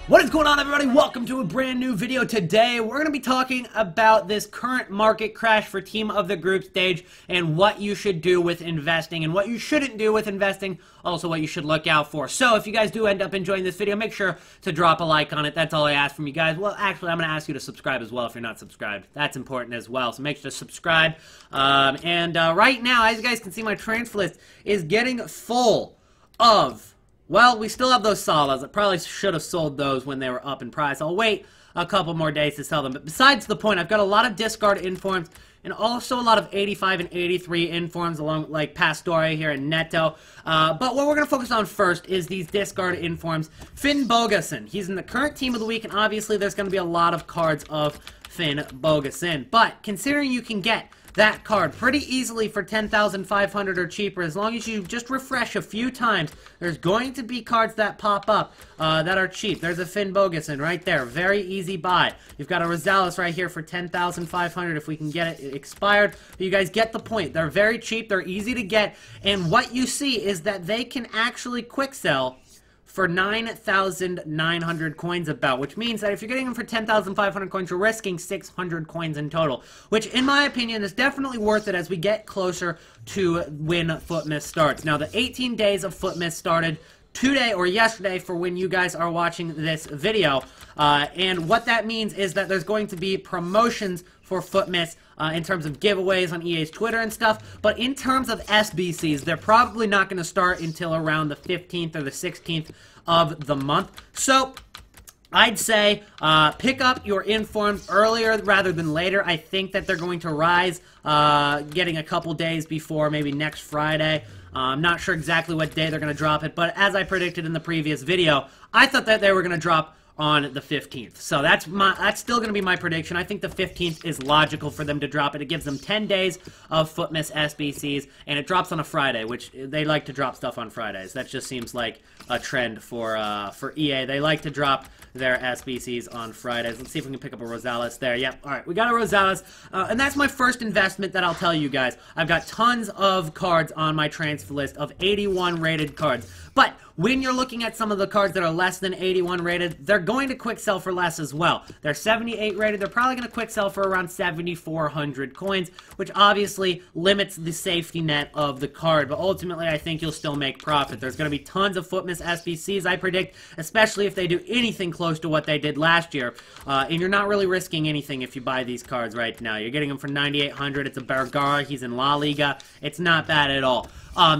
What is going on, everybody? Welcome to a brand new video. Today we're going to be talking about this current market crash for team of the group stage and what you should do with investing and what you shouldn't do with investing, also what you should look out for. So if you guys do end up enjoying this video, make sure to drop a like on it. That's all I ask from you guys. Well, actually, I'm going to ask you to subscribe as well if you're not subscribed. That's important as well, so make sure to subscribe. Right now, as you guys can see, my transfer list is getting full of... Well, we still have those SALAHs. I probably should have sold those when they were up in price. I'll wait a couple more days to sell them. But besides the point, I've got a lot of discard informs and also a lot of 85 and 83 informs along like Pastore here and Neto. But what we're going to focus on first is these discard informs. Finn Bogason. He's in the current team of the week, and obviously there's going to be a lot of cards of Finn Bogason. But considering you can get that card pretty easily for 10,500 or cheaper, as long as you just refresh a few times, there's going to be cards that pop up that are cheap. There's a Finn Bogason right there, very easy buy. You've got a Rosales right here for 10,500 if we can get it expired. But you guys get the point. They're very cheap, they're easy to get, and what you see is that they can actually quick sell for 9,900 coins about, which means that if you're getting them for 10,500 coins, you're risking 600 coins in total, which in my opinion is definitely worth it as we get closer to when FUTmas starts. Now, the 18 days of FUTmas started today or yesterday for when you guys are watching this video, and what that means is that there's going to be promotions for FUTmas in terms of giveaways on EA's Twitter and stuff, but in terms of SBCs, they're probably not going to start until around the 15th or the 16th of the month. So I'd say pick up your informs earlier rather than later. I think that they're going to rise getting a couple days before, maybe next Friday. I'm not sure exactly what day they're going to drop it, but as I predicted in the previous video, I thought that they were going to drop on the 15th. So that's still going to be my prediction. I think the 15th is logical for them to drop it. It gives them 10 days of FUTmas SBCs, and it drops on a Friday, which they like to drop stuff on Fridays. That just seems like a trend for EA. They like to drop their SBCs on Fridays. Let's see if we can pick up a Rosales there. Yep, all right, we got a Rosales, and that's my first investment that I'll tell you guys. I've got tons of cards on my transfer list of 81 rated cards, but when you're looking at some of the cards that are less than 81 rated, they're going to quick sell for less as well. They're 78 rated. They're probably going to quick sell for around 7,400 coins, which obviously limits the safety net of the card. But ultimately, I think you'll still make profit. There's going to be tons of FUTmas SBCs, I predict, especially if they do anything close to what they did last year. And you're not really risking anything if you buy these cards right now. You're getting them for 9,800. It's a Bergara. He's in La Liga. It's not bad at all.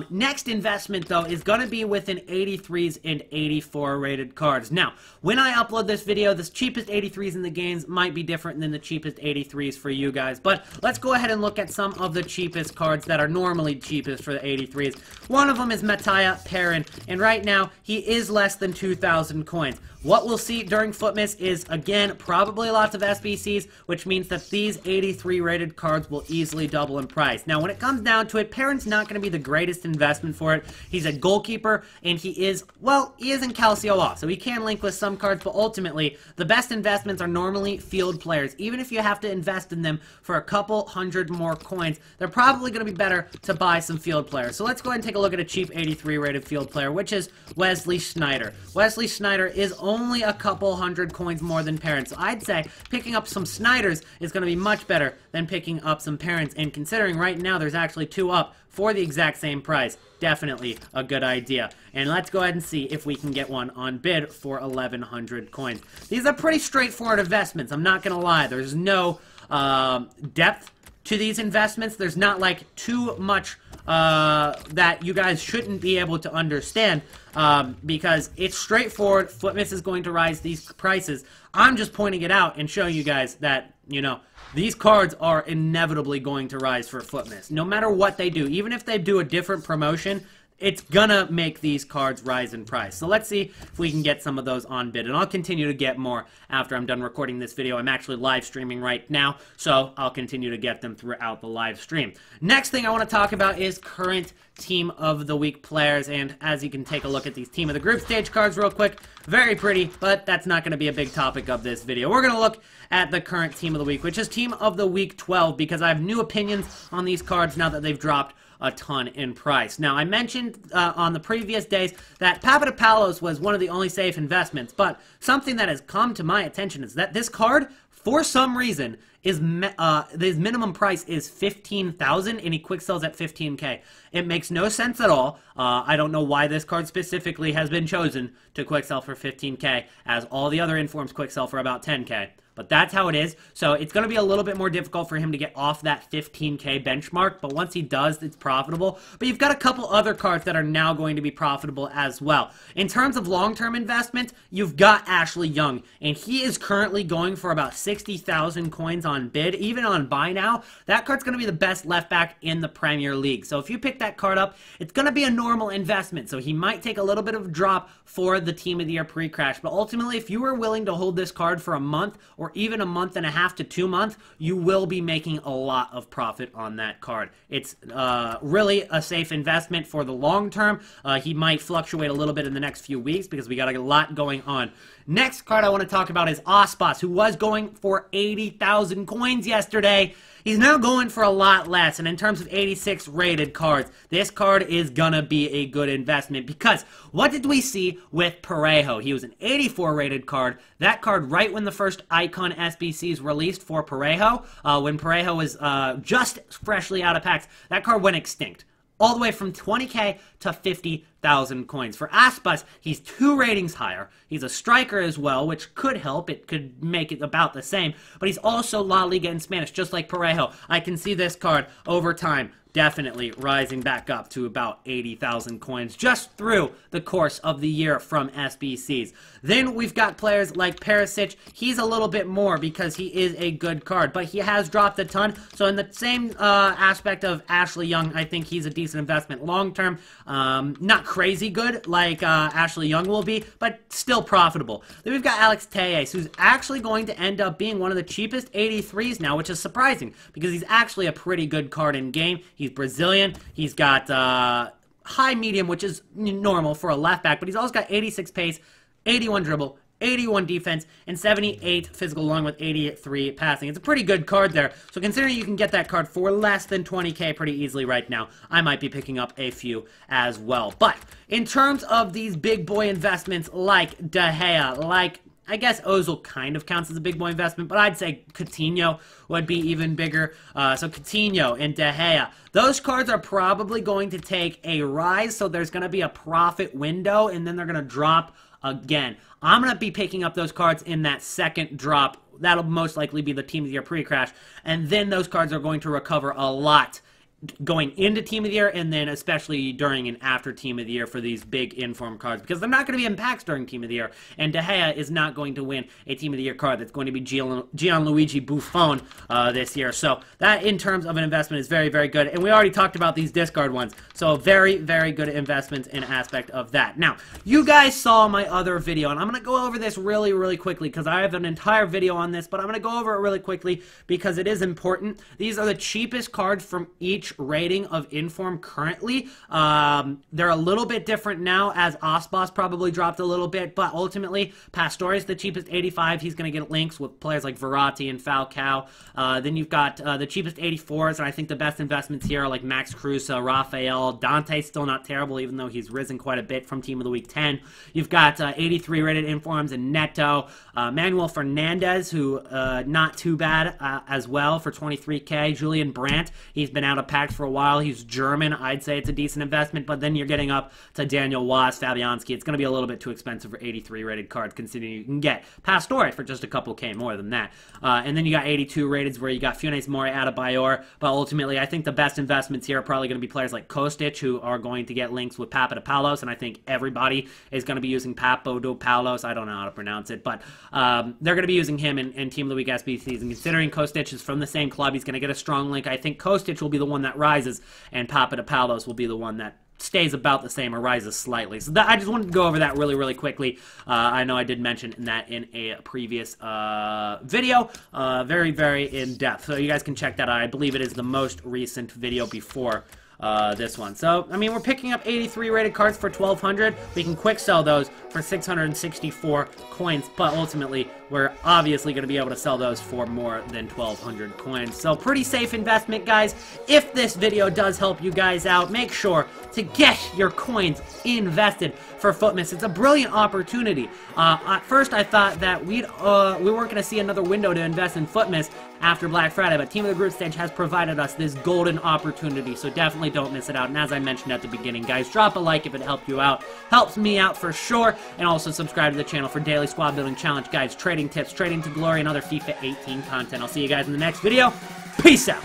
Next investment, though, is going to be with an 83s and 84 rated cards. Now, when I upload this video, the cheapest 83s in the games might be different than the cheapest 83s for you guys, but let's go ahead and look at some of the cheapest cards that are normally cheapest for the 83s. One of them is Mattia Perrin, and right now, he is less than 2,000 coins. What we'll see during FUTmas is, again, probably lots of SBCs, which means that these 83 rated cards will easily double in price. Now, when it comes down to it, Perrin's not going to be the greatest investment for it. He's a goalkeeper, and he is in Calcio off, so he can link with some cards, but ultimately, the best investments are normally field players. Even if you have to invest in them for a couple hundred more coins, they're probably going to be better to buy some field players. So let's go ahead and take a look at a cheap 83 rated field player, which is Wesley Sneijder. Wesley Sneijder is only a couple hundred coins more than Perrin, so I'd say picking up some Sneijers is going to be much better than picking up some Perrins, and considering right now there's actually two up for the exact same price, definitely a good idea. And let's go ahead and see if we can get one on bid for 1,100 coins. These are pretty straightforward investments, I'm not going to lie. There's no depth to these investments. There's not like too much that you guys shouldn't be able to understand because it's straightforward. FUTmas is going to rise these prices. I'm just pointing it out and showing you guys that, you know, these cards are inevitably going to rise for FUTmas. No matter what they do, even if they do a different promotion, it's gonna make these cards rise in price. So let's see if we can get some of those on bid, and I'll continue to get more after I'm done recording this video. I'm actually live streaming right now, so I'll continue to get them throughout the live stream. Next thing I want to talk about is current team of the week players, and as you can take a look at these team of the group stage cards real quick, very pretty, but that's not going to be a big topic of this video. We're going to look at the current team of the week, which is team of the week 12, because I have new opinions on these cards now that they've dropped a ton in price. Now, I mentioned on the previous days that Papadopoulos was one of the only safe investments, but something that has come to my attention is that this card, for some reason, his minimum price is 15,000 and he quick sells at 15K. It makes no sense at all. I don't know why this card specifically has been chosen to quick sell for 15K, as all the other informs quick sell for about 10K. But that's how it is. So it's going to be a little bit more difficult for him to get off that 15K benchmark. But once he does, it's profitable. But you've got a couple other cards that are now going to be profitable as well. In terms of long-term investment, you've got Ashley Young. And he is currently going for about 60,000 coins on bid. Even on buy now, that card's going to be the best left back in the Premier League. So if you pick that card up, it's going to be a normal investment. So he might take a little bit of a drop for the Team of the Year pre-crash. But ultimately, if you were willing to hold this card for a month or even a month and a half to 2 months, you will be making a lot of profit on that card. It's really a safe investment for the long term. He might fluctuate a little bit in the next few weeks because we got a lot going on. Next card I want to talk about is Aspas, who was going for 80,000 coins yesterday. He's now going for a lot less, and in terms of 86 rated cards, this card is gonna be a good investment because what did we see with Parejo? He was an 84 rated card. That card, right when the first Icon SBCs released for Parejo, when Parejo was just freshly out of packs, that card went extinct. All the way from 20K to 50,000 coins. For Aspas, he's 2 ratings higher. He's a striker as well, which could help. It could make it about the same. But he's also La Liga in Spanish, just like Parejo. I can see this card over time definitely rising back up to about 80,000 coins just through the course of the year from SBCs. Then we've got players like Perisic. He's a little bit more because he is a good card, but he has dropped a ton. So in the same aspect of Ashley Young, I think he's a decent investment long term. Not crazy good like Ashley Young will be, but still profitable. Then we've got Alex Telles, who's actually going to end up being one of the cheapest 83s now, which is surprising because he's actually a pretty good card in game. He's Brazilian. He's got high medium, which is normal for a left back, but he's also got 86 pace, 81 dribble, 81 defense, and 78 physical along with 83 passing. It's a pretty good card there. So considering you can get that card for less than 20K pretty easily right now, I might be picking up a few as well. But in terms of these big boy investments like De Gea, like I guess Ozil kind of counts as a big boy investment, but I'd say Coutinho would be even bigger. So Coutinho and De Gea, those cards are probably going to take a rise, so there's going to be a profit window, and then they're going to drop again. I'm going to be picking up those cards in that second drop. That'll most likely be the Team of the Year pre-crash, and then those cards are going to recover a lot going into Team of the Year, and then especially during and after Team of the Year for these big inform cards, because they're not going to be in packs during Team of the Year, and De Gea is not going to win a Team of the Year card. That's going to be Gianluigi Buffon this year. So that, in terms of an investment, is very, very good, and we already talked about these discard ones, so very, very good investments in aspect of that. Now, you guys saw my other video, and I'm going to go over this really, really quickly, because I have an entire video on this, but I'm going to go over it really quickly, because it is important. These are the cheapest cards from each rating of inform currently. They're a little bit different now as Aspas probably dropped a little bit, but ultimately Pastore is the cheapest 85. He's going to get links with players like Verratti and Falcao. Then you've got the cheapest 84s, and I think the best investments here are like Max Cruz, Rafael. Dante's still not terrible, even though he's risen quite a bit from Team of the Week 10. You've got 83 rated informs and Neto. Manuel Fernandez, who not too bad as well for 23K. Julian Brandt, he's been out of packs for a while. He's German. I'd say it's a decent investment, but then you're getting up to Daniel Was, Fabianski. It's going to be a little bit too expensive for 83 rated cards, considering you can get Pastore for just a couple K more than that. And then you got 82 rateds where you got Funes Mori, Adebayor, but ultimately I think the best investments here are probably going to be players like Kostic, who are going to get links with Papadopoulos, and I think everybody is going to be using Papadopoulos. I don't know how to pronounce it, but they're going to be using him in Team of the Week SBCs, and considering Kostic is from the same club, he's going to get a strong link. I think Kostic will be the one that rises, and Papadopoulos will be the one that stays about the same or rises slightly. So I just wanted to go over that really, really quickly. I know I did mention that in a previous video, very, very in-depth. So you guys can check that out. I believe it is the most recent video before this one. So, I mean, we're picking up 83 rated cards for 1,200. We can quick sell those for 664 coins, but ultimately, we're obviously going to be able to sell those for more than 1,200 coins. So pretty safe investment, guys. If this video does help you guys out, make sure to get your coins invested for FUTmas. It's a brilliant opportunity. At first, I thought that we weren't going to see another window to invest in FUTmas after Black Friday, but Team of the Group stage has provided us this golden opportunity, so definitely don't miss it out. And as I mentioned at the beginning, guys, drop a like if it helped you out. Helps me out for sure. And also subscribe to the channel for daily squad building challenge guides, trading tips, trading to glory, and other FIFA 18 content. I'll see you guys in the next video. Peace out.